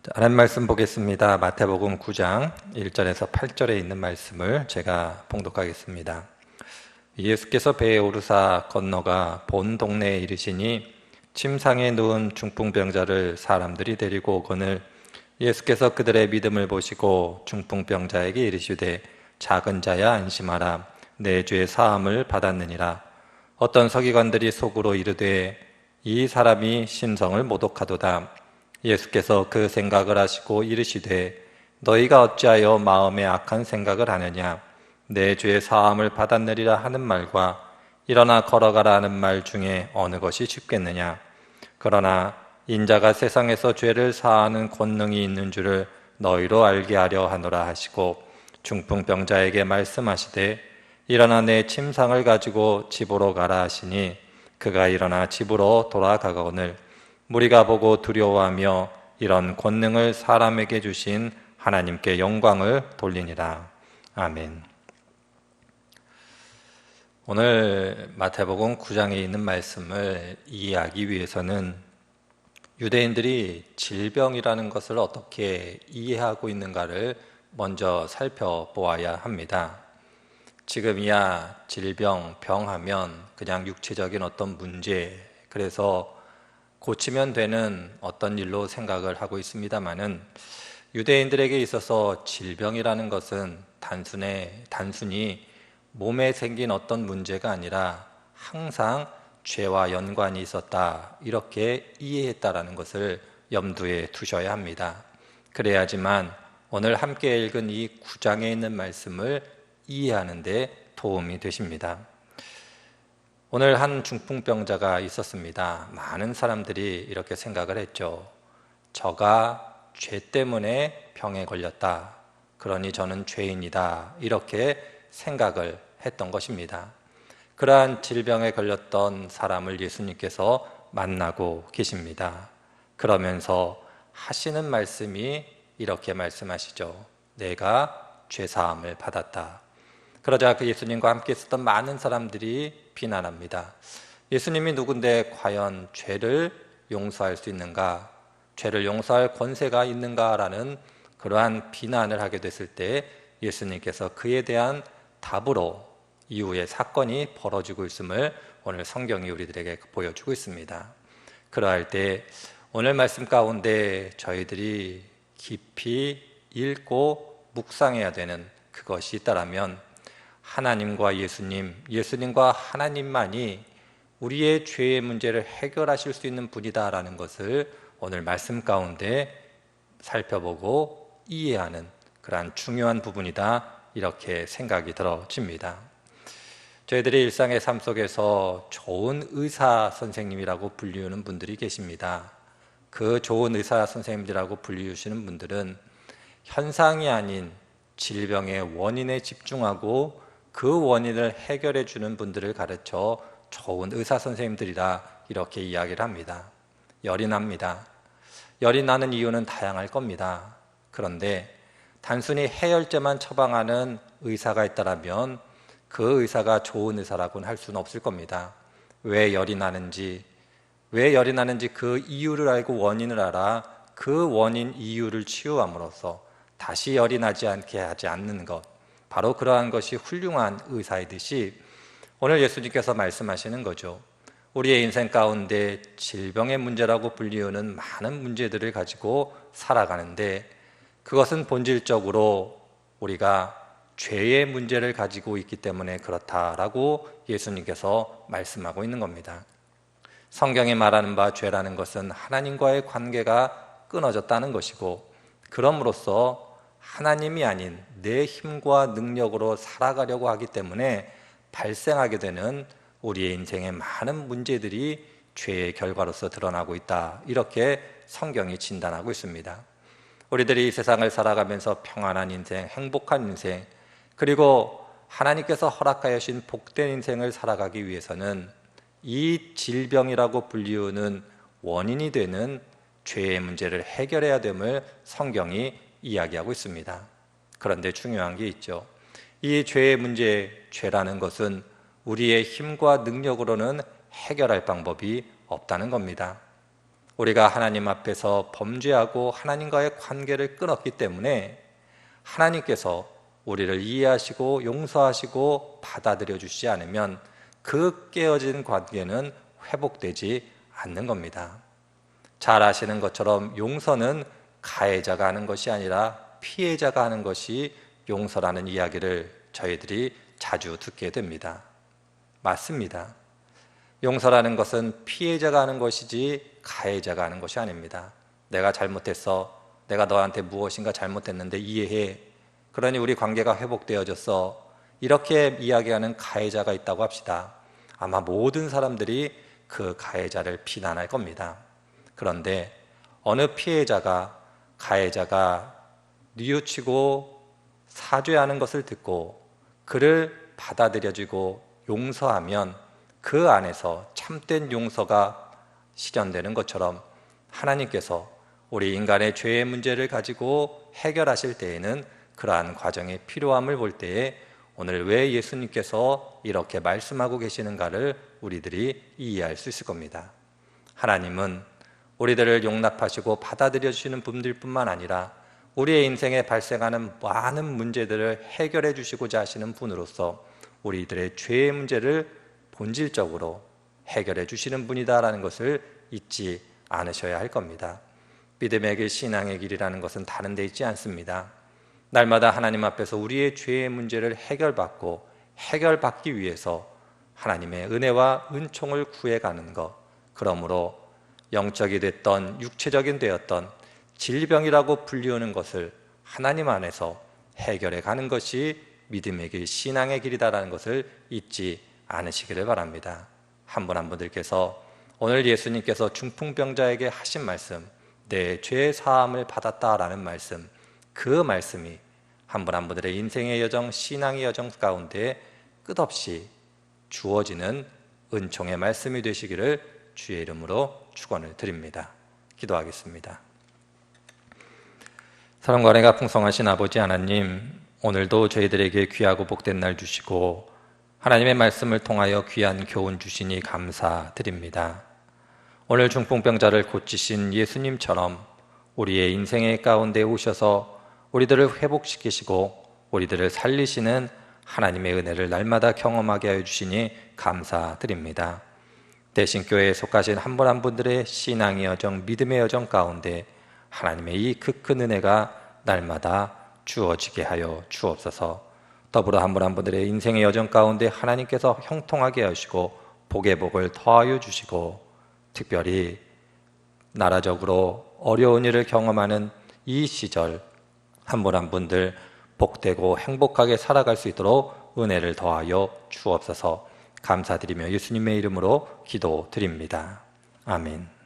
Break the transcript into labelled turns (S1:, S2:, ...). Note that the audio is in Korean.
S1: 하나님 말씀 보겠습니다. 마태복음 9장 1절에서 8절에 있는 말씀을 제가 봉독하겠습니다. 예수께서 배에 오르사 건너가 본 동네에 이르시니 침상에 누운 중풍병자를 사람들이 데리고 오거늘 예수께서 그들의 믿음을 보시고 중풍병자에게 이르시되 작은 자야 안심하라 내 죄 사함을 받았느니라. 어떤 서기관들이 속으로 이르되 이 사람이 심성을 모독하도다. 예수께서 그 생각을 하시고 이르시되 너희가 어찌하여 마음에 악한 생각을 하느냐. 내 죄 사함을 받았느리라 하는 말과 일어나 걸어가라 하는 말 중에 어느 것이 쉽겠느냐. 그러나 인자가 세상에서 죄를 사하는 권능이 있는 줄을 너희로 알게 하려 하노라 하시고 중풍병자에게 말씀하시되 일어나 내 침상을 가지고 집으로 가라 하시니 그가 일어나 집으로 돌아가거늘 무리가 보고 두려워하며 이런 권능을 사람에게 주신 하나님께 영광을 돌리니라. 아멘. 오늘 마태복음 9장에 있는 말씀을 이해하기 위해서는 유대인들이 질병이라는 것을 어떻게 이해하고 있는가를 먼저 살펴보아야 합니다. 지금이야 질병, 병하면 그냥 육체적인 어떤 문제, 그래서 고치면 되는 어떤 일로 생각을 하고 있습니다마는 유대인들에게 있어서 질병이라는 것은 단순히 몸에 생긴 어떤 문제가 아니라 항상 죄와 연관이 있었다, 이렇게 이해했다라는 것을 염두에 두셔야 합니다. 그래야지만 오늘 함께 읽은 이 9장에 있는 말씀을 이해하는 데 도움이 되십니다. 오늘 한 중풍병자가 있었습니다. 많은 사람들이 이렇게 생각을 했죠. 저가 죄 때문에 병에 걸렸다. 그러니 저는 죄인이다. 이렇게 생각을 했던 것입니다. 그러한 질병에 걸렸던 사람을 예수님께서 만나고 계십니다. 그러면서 하시는 말씀이 이렇게 말씀하시죠. 내가 죄사함을 받았다. 그러자 그 예수님과 함께 있었던 많은 사람들이 비난합니다. 예수님이 누군데 과연 죄를 용서할 수 있는가? 죄를 용서할 권세가 있는가라는 그러한 비난을 하게 됐을 때 예수님께서 그에 대한 답으로 이후에 사건이 벌어지고 있음을 오늘 성경이 우리들에게 보여주고 있습니다. 그러할 때 오늘 말씀 가운데 저희들이 깊이 읽고 묵상해야 되는 그것이 있다라면 하나님과 예수님과 하나님만이 우리의 죄의 문제를 해결하실 수 있는 분이다라는 것을 오늘 말씀 가운데 살펴보고 이해하는 그러한 중요한 부분이다, 이렇게 생각이 들어집니다. 저희들이 일상의 삶 속에서 좋은 의사 선생님이라고 불리우는 분들이 계십니다. 그 좋은 의사 선생님들이라고 불리우시는 분들은 현상이 아닌 질병의 원인에 집중하고 그 원인을 해결해 주는 분들을 가르쳐 좋은 의사 선생님들이라 이렇게 이야기를 합니다. 열이 납니다. 열이 나는 이유는 다양할 겁니다. 그런데 단순히 해열제만 처방하는 의사가 있다면 그 의사가 좋은 의사라고는 할 수는 없을 겁니다. 왜 열이 나는지 그 이유를 알고 원인을 알아 그 원인 이유를 치유함으로써 다시 열이 나지 않게 하지 않는 것, 바로 그러한 것이 훌륭한 의사이듯이 오늘 예수님께서 말씀하시는 거죠. 우리의 인생 가운데 질병의 문제라고 불리우는 많은 문제들을 가지고 살아가는데 그것은 본질적으로 우리가 죄의 문제를 가지고 있기 때문에 그렇다라고 예수님께서 말씀하고 있는 겁니다. 성경이 말하는 바 죄라는 것은 하나님과의 관계가 끊어졌다는 것이고, 그럼으로써 하나님이 아닌 내 힘과 능력으로 살아가려고 하기 때문에 발생하게 되는 우리의 인생의 많은 문제들이 죄의 결과로서 드러나고 있다, 이렇게 성경이 진단하고 있습니다. 우리들이 이 세상을 살아가면서 평안한 인생, 행복한 인생, 그리고 하나님께서 허락하여 주신 복된 인생을 살아가기 위해서는 이 질병이라고 불리우는 원인이 되는 죄의 문제를 해결해야 됨을 성경이 이야기하고 있습니다. 그런데 중요한 게 있죠. 이 죄의 문제, 죄라는 것은 우리의 힘과 능력으로는 해결할 방법이 없다는 겁니다. 우리가 하나님 앞에서 범죄하고 하나님과의 관계를 끊었기 때문에 하나님께서 우리를 이해하시고 용서하시고 받아들여 주시지 않으면 그 깨어진 관계는 회복되지 않는 겁니다. 잘 아시는 것처럼 용서는 가해자가 하는 것이 아니라 피해자가 하는 것이 용서라는 이야기를 저희들이 자주 듣게 됩니다. 맞습니다. 용서라는 것은 피해자가 하는 것이지 가해자가 하는 것이 아닙니다. 내가 잘못했어. 내가 너한테 무엇인가 잘못했는데 이해해. 그러니 우리 관계가 회복되어졌어. 이렇게 이야기하는 가해자가 있다고 합시다. 아마 모든 사람들이 그 가해자를 비난할 겁니다. 그런데 어느 피해자가 가해자가 뉘우치고 사죄하는 것을 듣고 그를 받아들여주고 용서하면 그 안에서 참된 용서가 실현되는 것처럼 하나님께서 우리 인간의 죄의 문제를 가지고 해결하실 때에는 그러한 과정의 필요함을 볼 때에 오늘 왜 예수님께서 이렇게 말씀하고 계시는가를 우리들이 이해할 수 있을 겁니다. 하나님은 우리들을 용납하시고 받아들여 주시는 분들뿐만 아니라 우리의 인생에 발생하는 많은 문제들을 해결해 주시고자 하시는 분으로서 우리들의 죄의 문제를 본질적으로 해결해 주시는 분이다라는 것을 잊지 않으셔야 할 겁니다. 믿음의 길, 신앙의 길이라는 것은 다른 데 있지 않습니다. 날마다 하나님 앞에서 우리의 죄의 문제를 해결받기 위해서 하나님의 은혜와 은총을 구해가는 것, 그러므로 영적이 됐던 육체적인 되었던 질병이라고 불리우는 것을 하나님 안에서 해결해 가는 것이 믿음의 길, 신앙의 길이다라는 것을 잊지 않으시기를 바랍니다. 한 분 한 분들께서 오늘 예수님께서 중풍병자에게 하신 말씀, 내 죄 사함을 받았다라는 말씀, 그 말씀이 한 분 한 분들의 인생의 여정, 신앙의 여정 가운데 끝없이 주어지는 은총의 말씀이 되시기를 주의 이름으로 축원을 드립니다. 기도하겠습니다. 사랑과 은혜가 풍성하신 아버지 하나님, 오늘도 저희들에게 귀하고 복된 날 주시고 하나님의 말씀을 통하여 귀한 교훈 주시니 감사드립니다. 오늘 중풍병자를 고치신 예수님처럼 우리의 인생의 가운데 오셔서 우리들을 회복시키시고 우리들을 살리시는 하나님의 은혜를 날마다 경험하게 하여 주시니 감사드립니다. 대신교회에 속하신 한 분 한 분들의 신앙의 여정, 믿음의 여정 가운데 하나님의 이 큰 은혜가 날마다 주어지게 하여 주옵소서. 더불어 한 분 한 분들의 인생의 여정 가운데 하나님께서 형통하게 하시고 복의 복을 더하여 주시고 특별히 나라적으로 어려운 일을 경험하는 이 시절 한 분 한 분들 복되고 행복하게 살아갈 수 있도록 은혜를 더하여 주옵소서. 감사드리며 예수님의 이름으로 기도드립니다. 아멘.